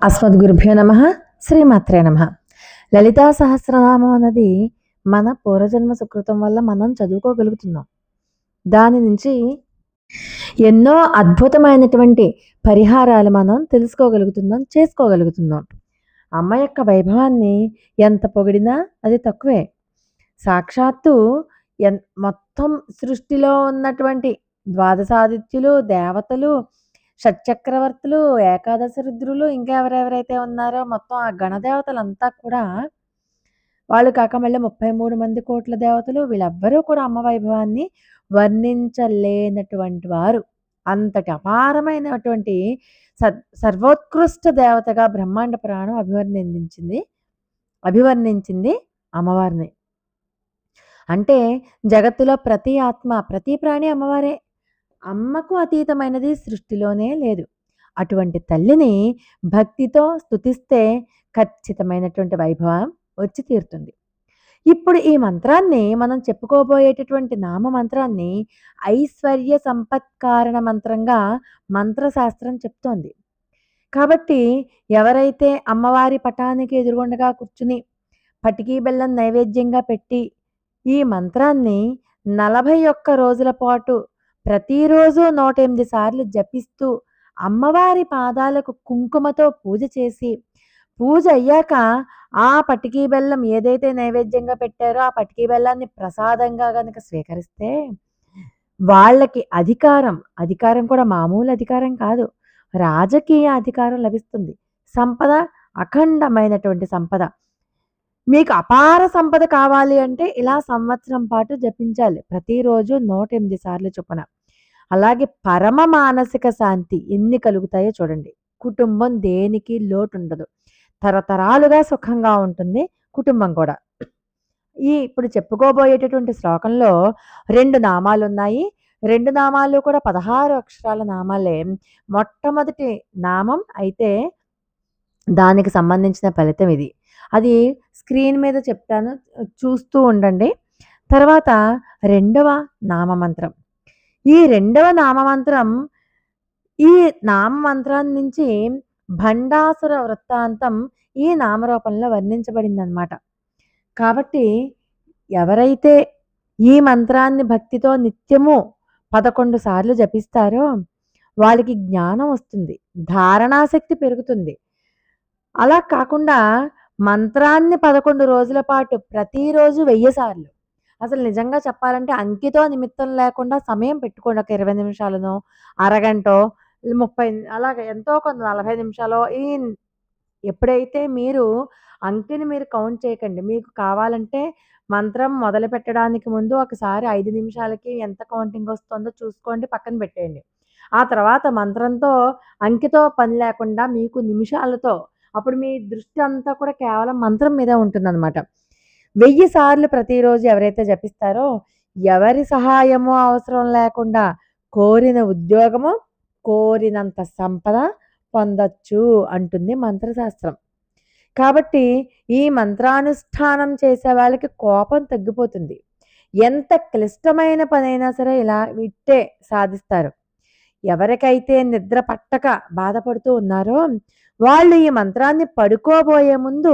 అస్మద్గురుభ్యో నమః. శ్రీమాత్రే నమః. లలితా సహస్రనామం అన్నది మన పూర్వజన్మ సుకృతం వల్ల మనం చదువుకోగలుగుతున్నాం. దాని నుంచి ఎన్నో అద్భుతమైనటువంటి పరిహారాలు మనం తెలుసుకోగలుగుతున్నాం, చేసుకోగలుగుతున్నాం. అమ్మ యొక్క వైభవాన్ని ఎంత పొగిడినా అది తక్కువే. సాక్షాత్తు మొత్తం సృష్టిలో ఉన్నటువంటి ద్వాదశాదిత్యులు, దేవతలు, షట్చక్రవర్తులు, ఏకాదశ రుద్రులు, ఇంకా ఎవరెవరైతే ఉన్నారో మొత్తం ఆ గణదేవతలంతా కూడా, వాళ్ళు కాక మళ్ళీ 33 మంది కోట్ల దేవతలు, వీళ్ళెవ్వరూ కూడా అమ్మ వైభవాన్ని వర్ణించలేనటువంటి వారు. అంతటి అపారమైనటువంటి సర్వోత్కృష్ట దేవతగా బ్రహ్మాండ పురాణం అభివర్ణించింది అమ్మవారిని. అంటే జగత్తులో ప్రతి ఆత్మ, ప్రతి ప్రాణి అమ్మవారే. అమ్మకు అతీతమైనది సృష్టిలోనే లేదు. అటువంటి తల్లిని భక్తితో స్తుతిస్తే ఖచ్చితమైనటువంటి వైభవం వచ్చి తీరుతుంది. ఇప్పుడు ఈ మంత్రాన్ని మనం చెప్పుకోబోయేటటువంటి నామ మంత్రాన్ని ఐశ్వర్య సంపత్కారణ మంత్రంగా మంత్రశాస్త్రం చెప్తోంది. కాబట్టి ఎవరైతే అమ్మవారి పటానికి ఎదురుగుండగా కూర్చుని పటికీ బెల్లం నైవేద్యంగా పెట్టి ఈ మంత్రాన్ని 41 రోజుల పాటు ప్రతిరోజు 108 సార్లు జపిస్తూ అమ్మవారి పాదాలకు కుంకుమతో పూజ చేసి, పూజ అయ్యాక ఆ పటికీ బెల్లం ఏదైతే నైవేద్యంగా పెట్టారో ఆ పటికీ బెల్లాన్ని ప్రసాదంగా గనక స్వీకరిస్తే వాళ్ళకి అధికారం కూడా మామూలు అధికారం కాదు, రాజకీయ అధికారం లభిస్తుంది. సంపద, అఖండమైనటువంటి సంపద. మీకు అపార సంపద కావాలి అంటే ఇలా సంవత్సరం పాటు జపించాలి, ప్రతిరోజు 108 సార్లు చొప్పున. అలాగే పరమ మానసిక శాంతి ఎన్ని కలుగుతాయో చూడండి. కుటుంబం దేనికి లోటు ఉండదు, తరతరాలుగా సుఖంగా ఉంటుంది కుటుంబం కూడా. ఇప్పుడు చెప్పుకోబోయేటటువంటి శ్లోకంలో 2 నామాలు ఉన్నాయి. 2 నామాలు కూడా 16 అక్షరాల నామాలే. మొట్టమొదటి నామం అయితే దానికి సంబంధించిన ఫలితం ఇది. అది స్క్రీన్ మీద చెప్తాను, చూస్తూ ఉండండి. తర్వాత 2వ నామమంత్రం. ఈ 2వ నామమంత్రం, ఈ నామమంత్రాన్ని నుంచి భండాసుర వృత్తాంతం ఈ నామరూపంలో వర్ణించబడిందనమాట. కాబట్టి ఎవరైతే ఈ మంత్రాన్ని భక్తితో నిత్యము 11 సార్లు జపిస్తారో వాళ్ళకి జ్ఞానం వస్తుంది, ధారణాశక్తి పెరుగుతుంది. అలా కాకుండా మంత్రాన్ని 11 రోజుల పాటు ప్రతిరోజు 1000 సార్లు, అసలు నిజంగా చెప్పాలంటే అంకితో నిమిత్తం లేకుండా సమయం పెట్టుకోండి. ఒక 20 నిమిషాలనో, అరగంటో, 30, అలాగే ఎంతో కొంత 40 నిమిషాలో. ఎప్పుడైతే మీరు అంకెని మీరు కౌంట్ చేయకండి. మీకు కావాలంటే మంత్రం మొదలు పెట్టడానికి ముందు ఒకసారి 5 నిమిషాలకి ఎంత కౌంటింగ్ వస్తుందో చూసుకోండి, పక్కన పెట్టేయండి. ఆ తర్వాత మంత్రంతో అంకెతో పని లేకుండా మీకు నిమిషాలతో, అప్పుడు మీ దృష్టి అంతా కూడా కేవలం మంత్రం మీద ఉంటుందన్నమాట. 1000 సార్లు ప్రతిరోజు ఎవరైతే జపిస్తారో ఎవరి సహాయము అవసరం లేకుండా కోరిన ఉద్యోగము, కోరినంత సంపద పొందొచ్చు అంటుంది మంత్రశాస్త్రం. కాబట్టి ఈ మంత్రానుష్ఠానం చేసే వాళ్ళకి కోపం తగ్గిపోతుంది. ఎంత క్లిష్టమైన పనైనా సరే ఇలా విట్టే సాధిస్తారు. ఎవరికైతే నిద్ర పట్టక బాధపడుతూ ఉన్నారో వాళ్ళు ఈ మంత్రాన్ని పడుకోబోయే ముందు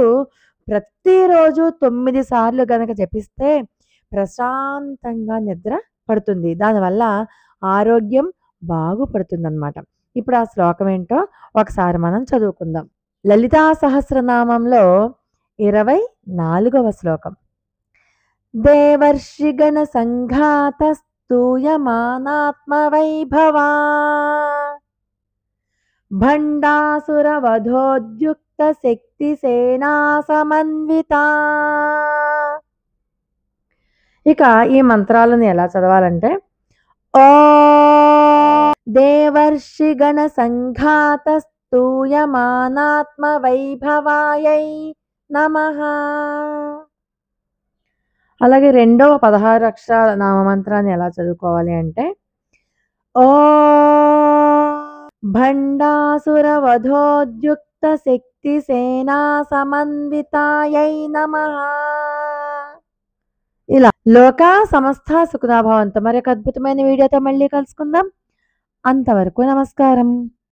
ప్రతిరోజు 9 సార్లు గనక జపిస్తే ప్రశాంతంగా నిద్ర పడుతుంది. దానివల్ల ఆరోగ్యం బాగుపడుతుందన్నమాట. ఇప్పుడు ఆ శ్లోకం ఏంటో ఒకసారి మనం చదువుకుందాం. లలితా సహస్రనామంలో 24వ శ్లోకం. దేవర్షిగణ సంఘాత స్తూయమానాత్మ వైభవా భండాసుర వధోద్యుక్త శక్తి సేనా సమన్విత. ఇక ఈ మంత్రాలను ఎలా చదవాలంటే, ఓ దేవర్షిగణ సంఘాత స్తూయమానాత్మ వైభవాయై నమః. అలాగే 2వ 16 అక్షరాల నామమంత్రాన్ని ఎలా చదువుకోవాలి అంటే, ఓ భండాసుర వధోద్యుక్త శక్తి సేనా సమన్వితాయై నమః. ఇలా లోకా సమస్త సుఖినో భవంతు. మరొక అద్భుతమైన వీడియోతో మళ్ళీ కలుసుకుందాం. అంతవరకు నమస్కారం.